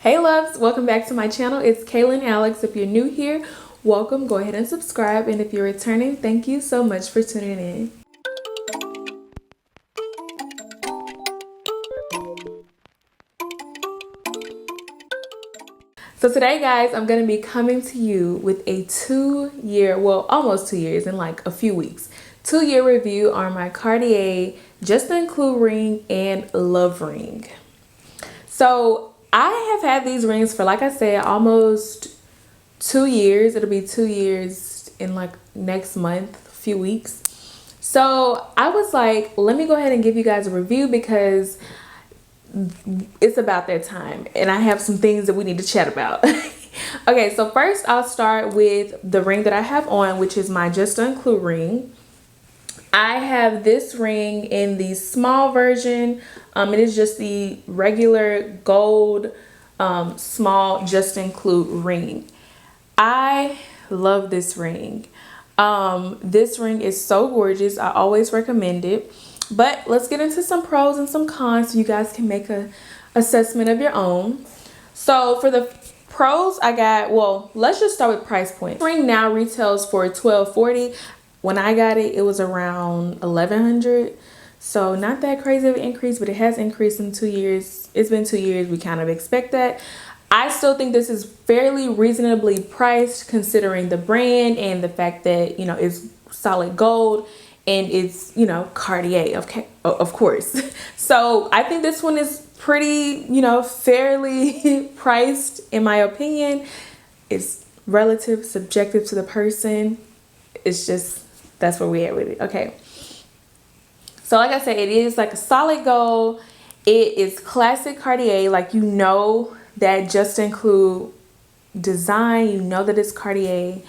Hey loves, welcome back to my channel. It's Kaylan Alex. If you're new here, welcome. Go ahead and subscribe. And if you're returning, thank you so much for tuning in. So today, guys, I'm going to be coming to you with a almost 2 years in like a few weeks, 2-year review on my Cartier Juste Clou ring and Love ring. So I have had these rings for, like I said, almost 2 years. It'll be 2 years in like next month, a few weeks. So I was like, let me go ahead and give you guys a review because it's about that time and I have some things that we need to chat about. Okay, so first I'll start with the ring that I have on, which is my Juste Clou ring. I have this ring in the small version. It is just the regular gold small Juste Clou ring. I love this ring. This ring is so gorgeous. I always recommend it. But let's get into some pros and some cons so you guys can make an assessment of your own. So for the pros, I got, well, let's just start with price point. This ring now retails for $1,240. When I got it, it was around $1,100. So not that crazy of an increase, but it has increased in 2 years. It's been 2 years. We kind of expect that. I still think this is fairly reasonably priced considering the brand and the fact that, you know, it's solid gold and it's, you know, Cartier, okay, of course. So I think this one is pretty, you know, fairly priced in my opinion. It's relative, subjective to the person. It's just, that's where we at with it. Okay. So like I said, it is like a solid gold. It is classic Cartier. Like, you know that Juste Clou design, you know that it's Cartier.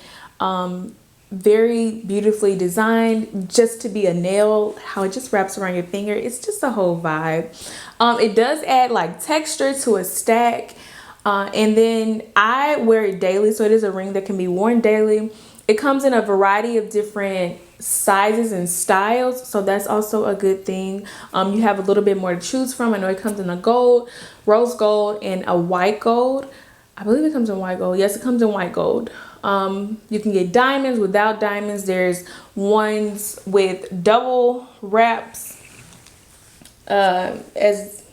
Very beautifully designed, just to be a nail, how it just wraps around your finger. It's just a whole vibe. It does add like texture to a stack. And then I wear it daily. So it is a ring that can be worn daily. It comes in a variety of different sizes and styles, so that's also a good thing. You have a little bit more to choose from. I know it comes in a gold, rose gold, and a white gold. I believe it comes in white gold. Yes, it comes in white gold. You can get diamonds, without diamonds. There's ones with double wraps, as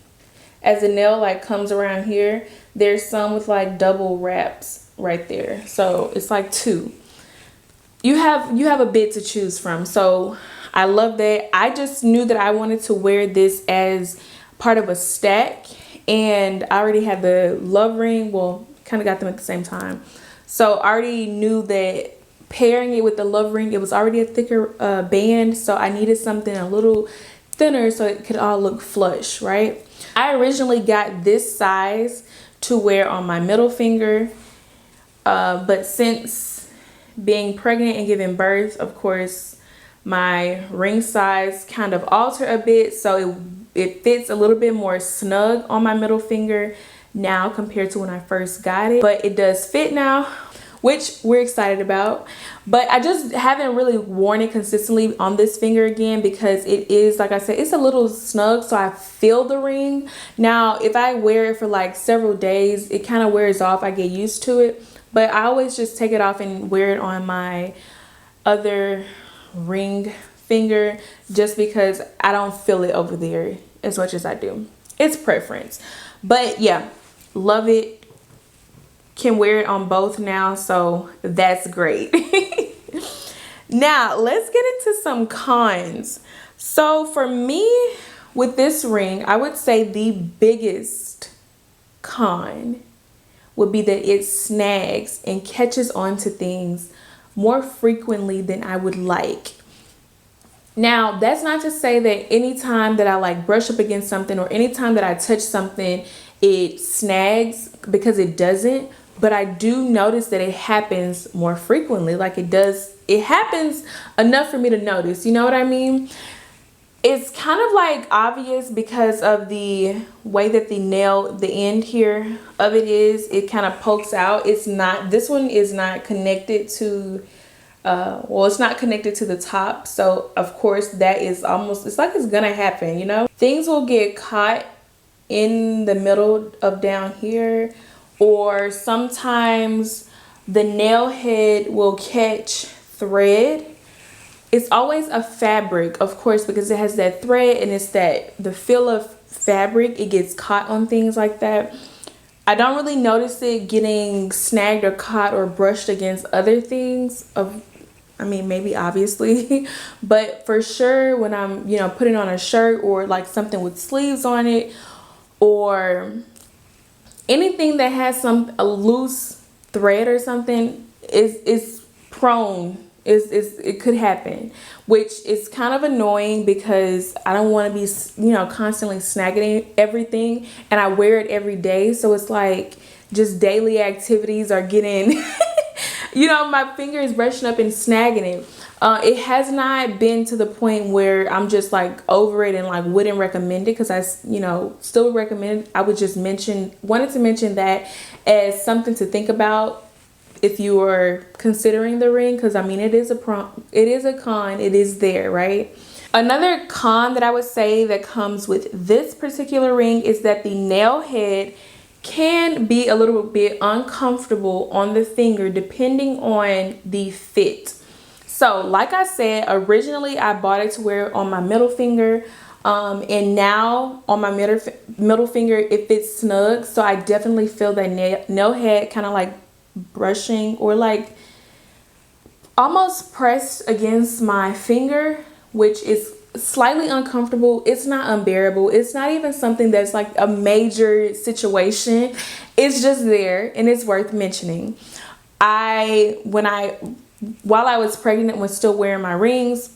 the nail like comes around here. There's some with like double wraps right there, so it's like two. You have a bit to choose from, so I love that. I just knew that I wanted to wear this as part of a stack, and I already had the Love ring, well, kind of got them at the same time, so I already knew that pairing it with the Love ring, it was already a thicker band, so I needed something a little thinner so it could all look flush, right? I originally got this size to wear on my middle finger, but since being pregnant and giving birth, of course, my ring size kind of altered a bit, so it fits a little bit more snug on my middle finger now compared to when I first got it. But it does fit now, which we're excited about. But I just haven't really worn it consistently on this finger again because it is, like I said, it's a little snug, so I feel the ring. Now, if I wear it for like several days, it kind of wears off. I get used to it. But I always just take it off and wear it on my other ring finger just because I don't feel it over there as much as I do. It's preference. But yeah, love it. Can wear it on both now, so that's great. Now, let's get into some cons. So for me, with this ring, I would say the biggest con would be that it snags and catches onto things more frequently than I would like. Now, that's not to say that anytime that I like brush up against something or anytime that I touch something, it snags, because it doesn't. But I do notice that it happens more frequently. Like it happens enough for me to notice, you know what I mean? It's kind of like obvious because of the way that the nail, the end here of it is, it kind of pokes out. It's not, this one is not connected to, well, it's not connected to the top. So of course that is almost, it's like it's gonna happen, you know? Things will get caught in the middle of down here, or sometimes the nail head will catch thread. It's always a fabric, of course, because it has that thread and it's that the feel of fabric. It gets caught on things like that. I don't really notice it getting snagged or caught or brushed against other things. I mean, maybe obviously, but for sure when I'm, putting on a shirt or like something with sleeves on it, or anything that has a loose thread or something, is prone. It could happen, which is kind of annoying because I don't want to be, constantly snagging everything, and I wear it every day. So it's like just daily activities are getting, my finger is brushing up and snagging it. It has not been to the point where I'm just like over it and like wouldn't recommend it, because I, still recommend it. I would just wanted to mention that as something to think about if you are considering the ring, because I mean, it is a con, it is there, right? Another con that I would say that comes with this particular ring is that the nail head can be a little bit uncomfortable on the finger depending on the fit. So like I said, originally I bought it to wear on my middle finger, and now on my middle finger it fits snug. So I definitely feel that nail head kind of like brushing or like almost pressed against my finger, which is slightly uncomfortable. It's not unbearable. It's not even something that's like a major situation. It's just there, and it's worth mentioning. While I was pregnant and was still wearing my rings,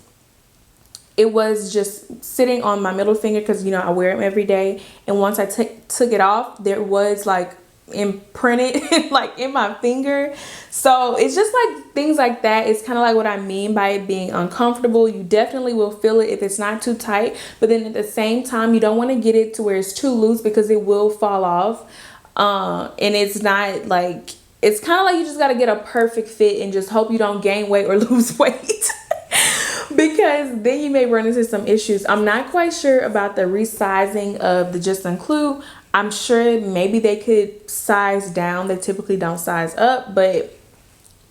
it was just sitting on my middle finger because I wear them every day, and once I took it off, there was like imprinted like in my finger. So it's just like things like that. It's kind of like what I mean by it being uncomfortable. You definitely will feel it if it's not too tight, but then at the same time you don't want to get it to where it's too loose because it will fall off. And it's not like, it's kind of like you just got to get a perfect fit and just hope you don't gain weight or lose weight because then you may run into some issues. I'm not quite sure about the resizing of the Juste Clou. I'm sure maybe they could size down. They typically don't size up, but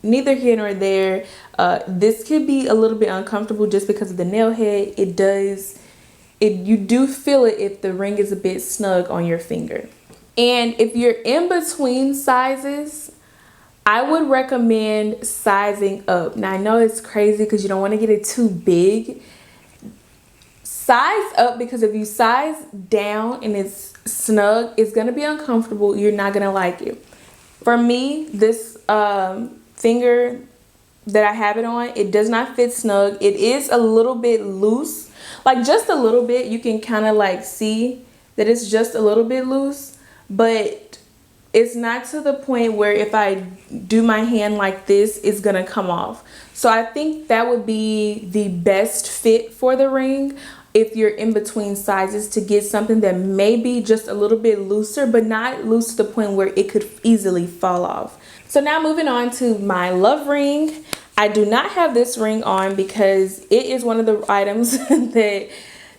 neither here nor there. This could be a little bit uncomfortable just because of the nail head. You do feel it if the ring is a bit snug on your finger. And if you're in between sizes, I would recommend sizing up. Now I know it's crazy because you don't want to get it too big. Size up, because if you size down and it's snug, it's going to be uncomfortable. You're not going to like it. For me, this finger that I have it on, it does not fit snug. It is a little bit loose, like just a little bit. You can kind of like see that it's just a little bit loose, but it's not to the point where if I do my hand like this, it's going to come off. So I think that would be the best fit for the ring if you're in between sizes, to get something that may be just a little bit looser, but not loose to the point where it could easily fall off. So now moving on to my love ring. I do not have this ring on because it is one of the items that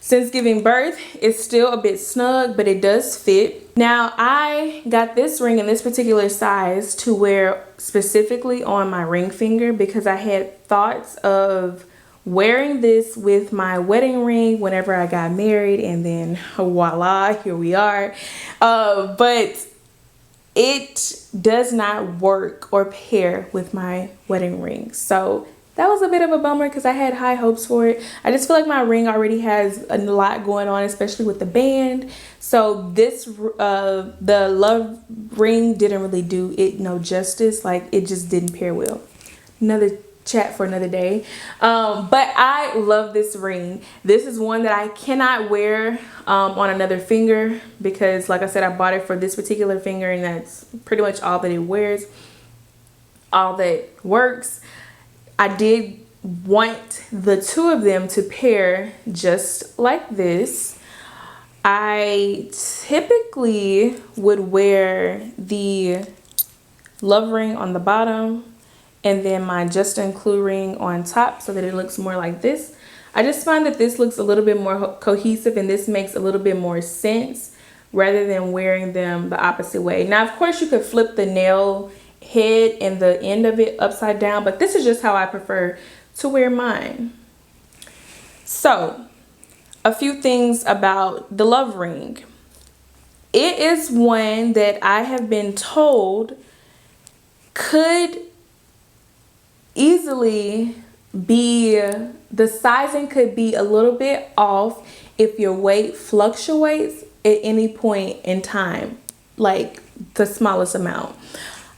since giving birth is still a bit snug, but it does fit. Now I got this ring in this particular size to wear specifically on my ring finger because I had thoughts of wearing this with my wedding ring whenever I got married, and then voila, here we are. But it does not work or pair with my wedding ring. So that was a bit of a bummer because I had high hopes for it. I just feel like my ring already has a lot going on, especially with the band. So this, the love ring didn't really do it no justice. Like, it just didn't pair well. Another chat for another day. But I love this ring. This is one that I cannot wear on another finger because, like I said, I bought it for this particular finger, and that's pretty much all that it wears, all that works. I did want the two of them to pair just like this. I typically would wear the love ring on the bottom and then my Juste Clou ring on top so that it looks more like this. I just find that this looks a little bit more cohesive and this makes a little bit more sense rather than wearing them the opposite way. Now, of course, you could flip the nail head and the end of it upside down, but this is just how I prefer to wear mine. So, a few things about the Love ring. It is one that I have been told could easily be, the sizing could be a little bit off if your weight fluctuates at any point in time, like the smallest amount.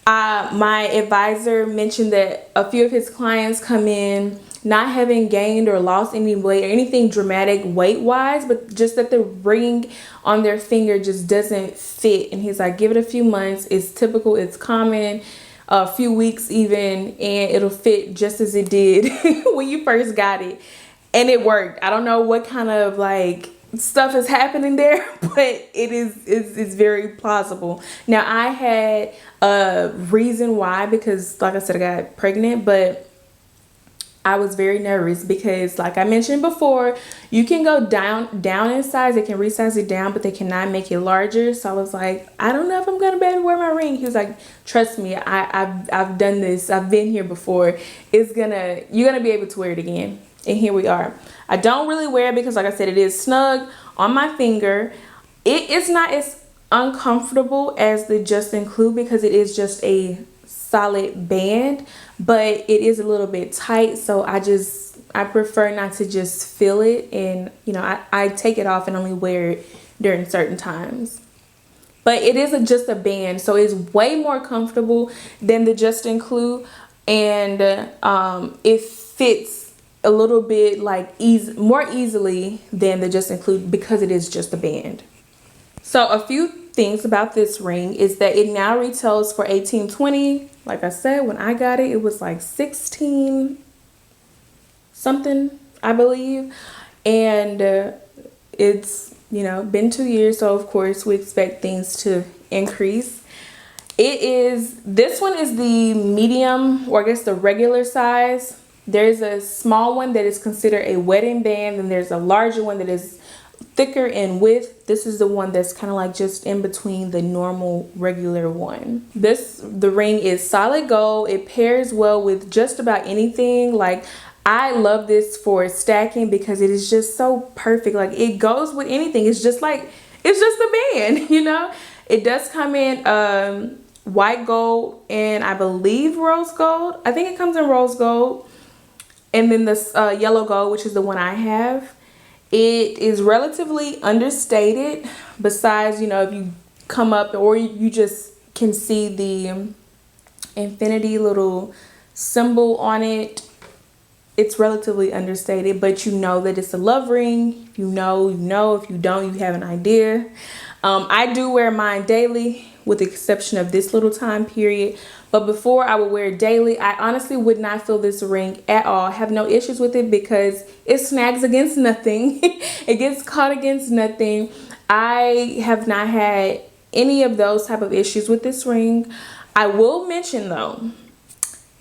My advisor mentioned that a few of his clients come in not having gained or lost any weight or anything dramatic weight wise, but just that the ring on their finger just doesn't fit. And he's like, give it a few months. It's typical. It's common. A few weeks even, and it'll fit just as it did when you first got it. And it worked. I don't know what kind of like stuff is happening there, but it's very plausible. Now, I had a reason why, because like I said, I got pregnant, but I was very nervous because, like I mentioned before, you can go down in size. They can resize it down, but they cannot make it larger. So I was like, I don't know if I'm gonna be able to wear my ring. He was like, trust me, I've done this. I've been here before. You're gonna be able to wear it again. And here we are. I don't really wear it because, like I said, it is snug on my finger. It is not as uncomfortable as the Juste Clou because it is just a solid band, but it is a little bit tight, so I prefer not to just feel it, and I take it off and only wear it during certain times. But it is just a band, so it's way more comfortable than the Juste Clou, and it fits a little bit like more easily than the Juste Clou because it is just a band. So a few things about this ring is that it now retails for $18.20. Like I said, when I got it, it was like 16 something, I believe. And it's, been 2 years. So of course we expect things to increase. This one is the medium, or I guess the regular size. There's a small one that is considered a wedding band, and there's a larger one that is thicker in width. This is the one that's kind of like just in between the normal regular one. The ring is solid gold. It pairs well with just about anything. Like, I love this for stacking because it is just so perfect. Like, it goes with anything. It's just a band, It does come in white gold and I believe rose gold. I think it comes in rose gold, and then this yellow gold, which is the one I have. It is relatively understated. Besides, if you come up or you just can see the infinity little symbol on it, it's relatively understated, but you know that it's a love ring. If you know, you know. If you don't, you have an idea. I do wear mine daily with the exception of this little time period. But before I would wear it daily, I honestly would not feel this ring at all. I have no issues with it because it snags against nothing. It gets caught against nothing. I have not had any of those type of issues with this ring. I will mention though,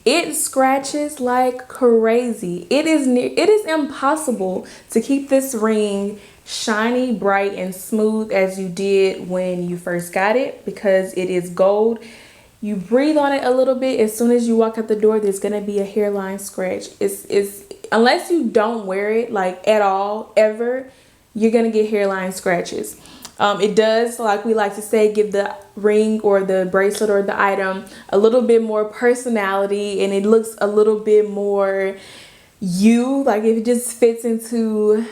it scratches like crazy. It is impossible to keep this ring shiny, bright, and smooth as you did when you first got it because it is gold. You breathe on it a little bit, as soon as you walk out the door, there's gonna be a hairline scratch. It's unless you don't wear it like at all, ever, you're gonna get hairline scratches. It does, like we like to say, give the ring or the bracelet or the item a little bit more personality, and it looks a little bit more like it just fits into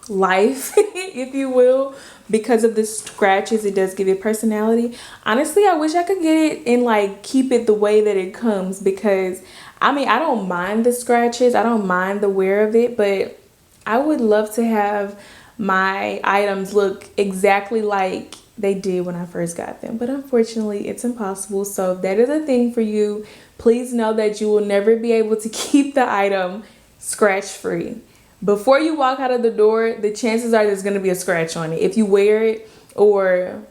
life, if you will. Because of the scratches, it does give it personality. Honestly, I wish I could get it and like keep it the way that it comes, because I don't mind the scratches, I don't mind the wear of it, but I would love to have my items look exactly like they did when I first got them, but unfortunately it's impossible. So if that is a thing for you, please know that you will never be able to keep the item scratch free. Before you walk out of the door, the chances are there's going to be a scratch on it. If you wear it or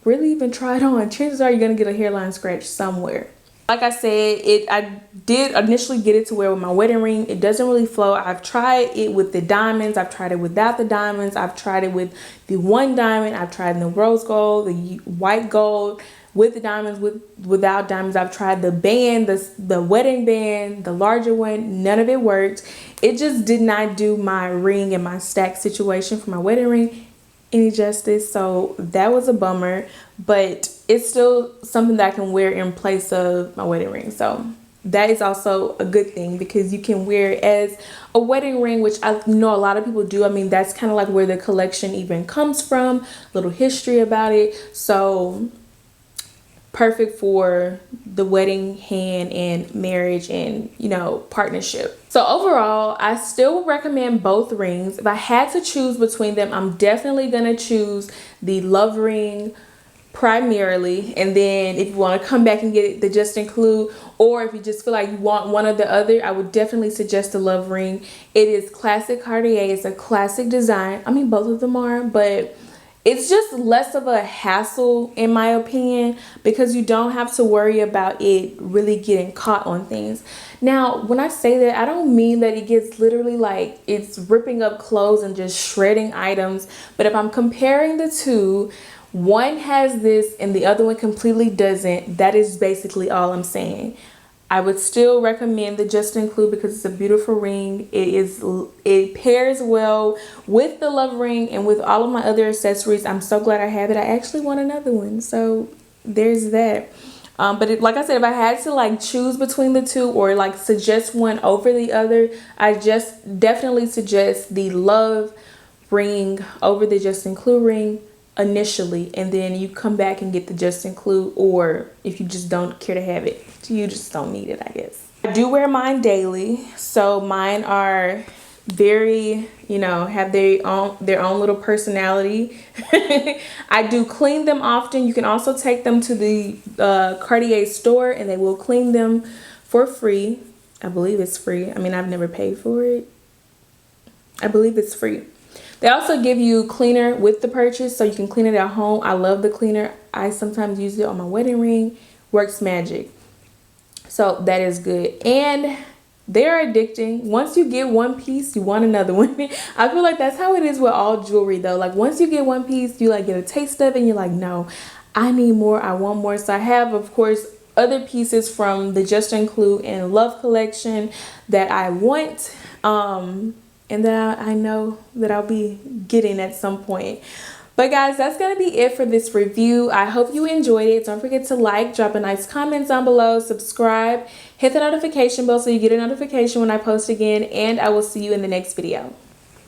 really even try it on, chances are you're going to get a hairline scratch somewhere. Like I said, I did initially get it to wear with my wedding ring. It doesn't really flow. I've tried it with the diamonds. I've tried it without the diamonds. I've tried it with the one diamond. I've tried the rose gold, the white gold, with the diamonds, without diamonds. I've tried the band, the wedding band, the larger one. None of it worked. It just did not do my ring and my stack situation for my wedding ring any justice. So that was a bummer, but it's still something that I can wear in place of my wedding ring. So that is also a good thing, because you can wear it as a wedding ring, which I know a lot of people do. I mean, that's kind of like where the collection even comes from, a little history about it. So perfect for the wedding hand and marriage and, you know, partnership. So overall, I still recommend both rings. If I had to choose between them, I'm definitely gonna choose the Love ring primarily, and then if you want to come back and get the Juste, Clou, or if you just feel like you want one or the other, I would definitely suggest the Love ring. It is classic Cartier. It's a classic design. I mean, both of them are, but it's just less of a hassle in my opinion, because you don't have to worry about it really getting caught on things. Now, when I say that, I don't mean that it gets literally like it's ripping up clothes and just shredding items. But if I'm comparing the two, one has this and the other one completely doesn't. That is basically all I'm saying. I would still recommend the Juste, Clou because it's a beautiful ring. It pairs well with the Love ring and with all of my other accessories. I'm so glad I have it. I actually want another one, so there's that. But like I said, if I had to like choose between the two or like suggest one over the other, I just definitely suggest the Love ring over the Juste, Clou ring initially, and then you come back and get the Juste, Clou, or if you just don't care to have it, you just don't need it, I guess. I do wear mine daily, so mine are very, you know, have their own little personality. I do clean them often. You can also take them to the Cartier store and they will clean them for free. I believe it's free. I mean, I've never paid for it. I believe it's free. They also give you cleaner with the purchase, so you can clean it at home. I love the cleaner. I sometimes use it on my wedding ring. Works magic. So that is good. And they're addicting. Once you get one piece, you want another one. I feel like that's how it is with all jewelry though. Like once you get one piece, you like get a taste of it and you're like, no, I need more. I want more. So I have, of course, other pieces from the Juste, Clou and Love collection that I want. And that I know that I'll be getting at some point. But guys, that's going to be it for this review. I hope you enjoyed it. Don't forget to like, drop a nice comment down below, subscribe, hit the notification bell so you get a notification when I post again, and I will see you in the next video.